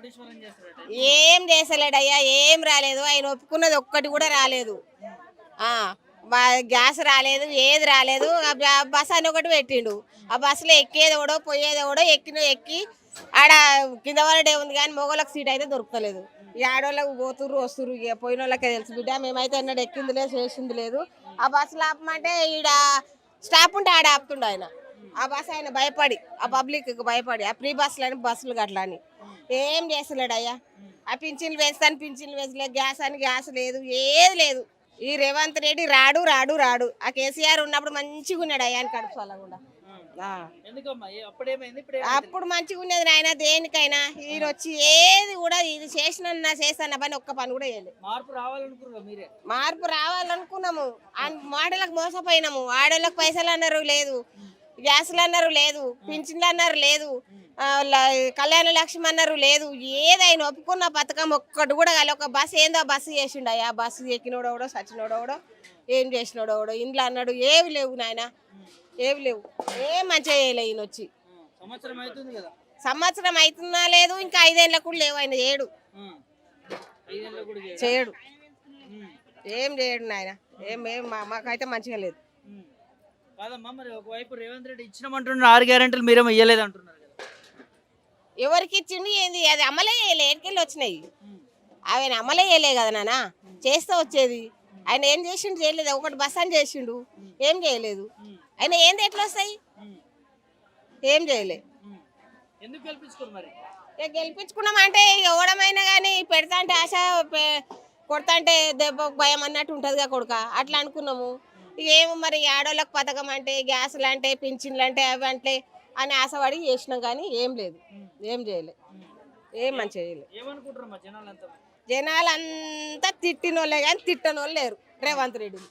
కోటీశ్వరం చేస్తాడట. ఏం చేసలేడయ్యా, ఏం రాలేదు. ఆయన ఒప్పుకున్నది ఒక్కటి కూడా రాలేదు. ఆ గ్యాస్ రాలేదు, ఏది రాలేదు. బస్ అని ఒకటి పెట్టిండు. ఆ బస్సులో ఎక్కేది ఎవడో పోయేది ఎవడో ఎక్కి ఆడ కింద పడడే ఉంది కానీ మొగోళ్ళకి సీట్ అయితే దొరకలేదు. ఈ ఆడవాళ్ళకి పోతుర్రు వస్తుర్రు, ఇక పోయిన వాళ్ళకే తెలుసు బిడ్డ. మేమైతే ఎన్నడూ ఎక్కింది లేదు, చేసింది లేదు. ఆ బస్సులో ఆపమంటే ఈడ స్టాప్ ఉంటే ఆడ ఆపుతుండే ఆయన. ఆ బస్సు ఆయన భయపడి, ఆ పబ్లిక్ భయపడి, ఆ ఫ్రీ బస్సులు గట్లా అని ఏం చేస్తలేడు అయ్యా. ఆ పింఛన్లు వేస్తాను, పింఛన్లు వేసలేదు. గ్యాస్ అని గ్యాస్ లేదు, ఏది లేదు. ఈ రేవంత్ రెడ్డి రాడు రాడు రాడు. ఆ కేసీఆర్ ఉన్నప్పుడు మంచిగా ఉన్నాడు అయ్యా అని కడుపు వల్ల కూడా. ఎందుకమ్మా అప్పుడేమైంది ఇప్పుడు అప్పుడు మంచిగా ఉండేది నాయన. దేనికైనా ఈయన వచ్చి ఏది కూడా ఇది చేస్తాను పని ఒక్క పని కూడా చేయలేదు. మార్పు రావాలనుకున్నారా మీరే? మార్పు రావాలనుకున్నాము. మాటలకు మోసపోయినాము. ఆడోళ్ళకి పైసలు అన్నారు లేదు, గ్యాసులు అన్నారు లేదు, పింఛన్లు అన్నారు లేదు, కళ్యాణ లక్ష్మి అన్నారు లేదు. ఏదైనా ఒప్పుకున్న పథకం ఒక్కటి కూడా కాదు. ఒక బస్సు ఏందో ఆ బస్సు చేసిండు అయ్యా. బస్సు ఎక్కినోడోడో సచ్చినోడోడో ఏం చేసినోడోడో ఇంట్లో అన్నాడు. ఏవి లేవు నాయన, ఏవి లేవు. ఏం మంచిగా చేయలే ఈయన వచ్చి. సంవత్సరం అవుతుంది కదా. సంవత్సరం అవుతున్నా లేదు, ఇంకా 5 ఏళ్ళకు కూడా లేవు. ఆయన చేయడు, చేయడు, ఏం చేయడు నాయన. ఏం మాకైతే మంచిగా లేదు. కాదమ్మా, మరి ఒకవైపు రేవంత్ రెడ్డి ఇచ్చినామంటున్నారు 6 గ్యారెంటీలు, మీరేమో ఇయ్యలేదు అంటున్నారు కదా. ఎవరికి ఇచ్చిండు ఏంది? అది అమలే చేయలే. ఎక్కడికి వచ్చినాయి ఆయన? అమలే చేయలే కదా నాన్న, చేస్తే వచ్చేది. ఆయన ఏం చేసిండు? చేయలేదు. ఒకటి బస్ అని చేసిండు, ఏం చేయలేదు. ఆయన ఏంది ఎట్లా వస్తాయి? ఏం చేయలే. ఎందుకు గెలిపించుకోరు మరి? ఇక గెలిపించుకున్నాం అంటే ఎవడమైనా కానీ పెడతా అంటే ఆశ, కొడతా అంటే దెబ్బ భయం అన్నట్టు ఉంటుందిగా కొడుక. అట్లా అనుకున్నాము. ఇక ఏమో మరి ఆడోళ్ళకి పథకం అంటే, గ్యాసులు అంటే, పింఛన్లు అంటే, అవి అంటే అని ఆశపడి చేసినాం కానీ ఏం లేదు, ఏం చేయలే. ఏం మంచిగా చేయలేదు. ఏమనుకుంటారమ్మా జనాలంతా? జనాలంతా తిట్టినోళ్ళే కానీ తిట్టనోళ్ళు లేరు. రేవంత్ రెడ్డిని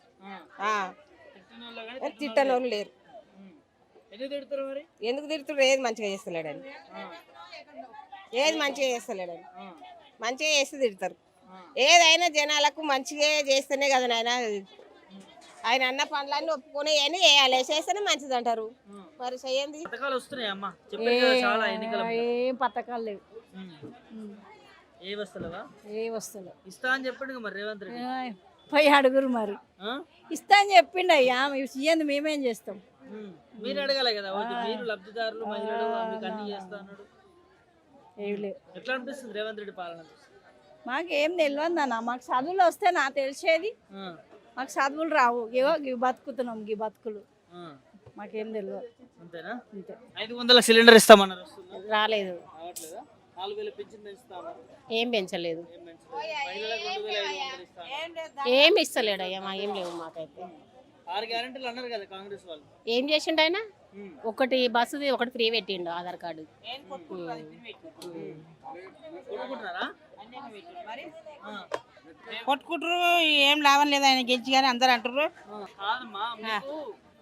తిట్టనోళ్ళు లేరు. ఎందుకు తిడుతున్నారు? ఏది మంచిగా చేస్తలేడని, ఏది మంచిగా చేస్తలేడని. మంచిగా చేస్తే తిడతారు. ఏదైనా జనాలకు మంచిగా చేస్తేనే కదా నాయన. ఆయన అన్న పనులన్నీ ఒప్పుకొని అని వేయాలి, చేస్తేనే మంచిది అంటారు. మరి చెయ్యండి. పథకాలు వస్తున్నాయమ్మా, చాలా ఎన్నికలు. ఏం పథకాలు లేవు. ఏ వస్తలేవా? ఏ వస్తలేవు. ఇస్తా అని చెప్పండి మరి రేవంత్ రెడ్డి. పోయి అడుగురు మరి. ఇస్తా అని చెప్పిండు అయ్యా. ఇయ్యండి, మేమేం చేస్తాం? మీరు అడగాలి కదా. మీరు లబ్ధిదారులు, మహిళలు, మీకు అన్ని చేస్తా అన్నాడు. ఏమి లేవు. ఎట్లా అనిపిస్తుంది రేవంత్ రెడ్డి పాలన? మాకేం తెలియదు అన్న. మాకు చదువులు వస్తే నా తెలిసేది. మాకు చదువులు రావు. ఏవో ఇవి బతుకుతున్నాం, ఈ బతుకులు మాకేం తెలియదు. అంతేనా? అంతే. 500 సిలిండర్ ఇస్తామన్నారు, రాలేదు. రావట్లేదా? 4000 పెన్షన్ పెంచుతామన్నారు, ఏం పెంచలేదు. మహిళలకు 2500 ఇస్తామన్నారు. ఏం ఇస్తలేడు అయ్యా. మా ఏం లేవు మాకైతే. 6 గ్యారెంటీలు అన్నారు కదా కాంగ్రెస్ వాళ్ళు. ఏం చేసిండు ఆయన? ఒకటి బస్సుది ఒకటి ఫ్రీ పెట్టిండు, ఆధార్ కార్డు. కొట్టుకుంటారు, ఏం లాభం లేదు. ఆయన గెలిచి కానీ అందరు అంటారు.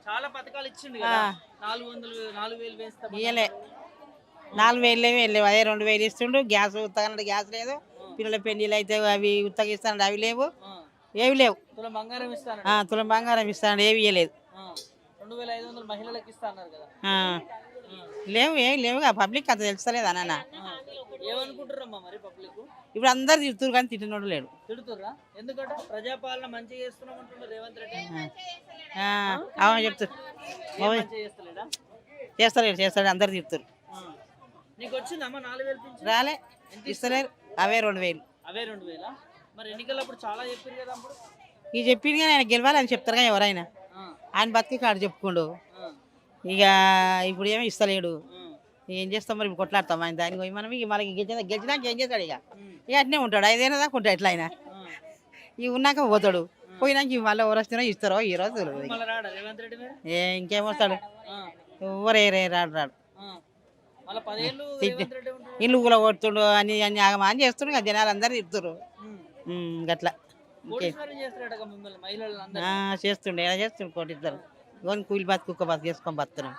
చాలా పథకాలు ఇచ్చిండు కదా. 4,000 వేస్తా ఇయ్యలే. 4,000 వెళ్ళలేవు. అదే 2,000 ఇస్తుండు. గ్యాస్ ఉత్తగా గ్యాస్ లేదు. పిల్లల పెళ్లిళ్ళు అయితే అవి ఉత్తగా ఇస్తాడు, అవి లేవు. ఏవి లేవు. తులం బంగారం ఇస్తాను. తులం బంగారం ఇస్తాడు, ఏవి ఇవ్వలేదు. 2,500 మహిళలకు ఇస్తా అన్నారు కదా. లేవు, ఏమి లేవుగా. పబ్లిక్ అంత తెలుస్తలేదు అన్న. ఏమనుకుంటారమ్మా మరి పబ్లిక్? ఇప్పుడు అందరు తిడుతురు కానీ తిట్టినోడు లేడు. తిడుతుర్రా? ఎందుకంటే ప్రజాపాలన మంచిగా చేస్తున్నాం అంటున్నారు రేవంత్ రెడ్డి. అవును చెప్తారు. చేస్తాడు, అందరు తిడుతురు. నీకు వచ్చిందమ్మా 4,000 పెన్షన్? రాలే, ఇస్తలేరు. అవే 2,000. అవే 2,000. మరి ఎన్నికలప్పుడు చాలా చెప్పారు కదా. అప్పుడు ఇక చెప్పింది కానీ ఆయన గెలవాలని చెప్తారు కదా ఎవరైనా. ఆయన బతికి కాడు చెప్పుకోండు. ఇక ఇప్పుడు ఏమీ ఇస్తలేడు. ఏం చేస్తాం మరి? కొట్లాడతాం ఆయన దానికి పోయి. మనం ఇక మనకి గెలిచినాక ఏం చేస్తాడు? ఇక అట్నే ఉంటాడు. 5 ఏళ్ళ దాకా ఉంటాడు ఎట్లా ఆయన. ఇక ఉన్నాక పోతాడు. పోయినాక మళ్ళీ ఎవరు వస్తున్నారో ఇస్తారో ఈ రోజు ఇంకేమొస్తాడు? ఎవరే రాడు. ఇల్లు కూడా కొడుతుండు అని ఆగమాని చేస్తుండు. జనాలు అందరు తిడుతురు గట్లా. చేస్తుండే, ఎలా చేస్తుండు? కోటిద్దరు కూలి బతుకు కుక్క బతుకు చేసుకొని బతున్నాం.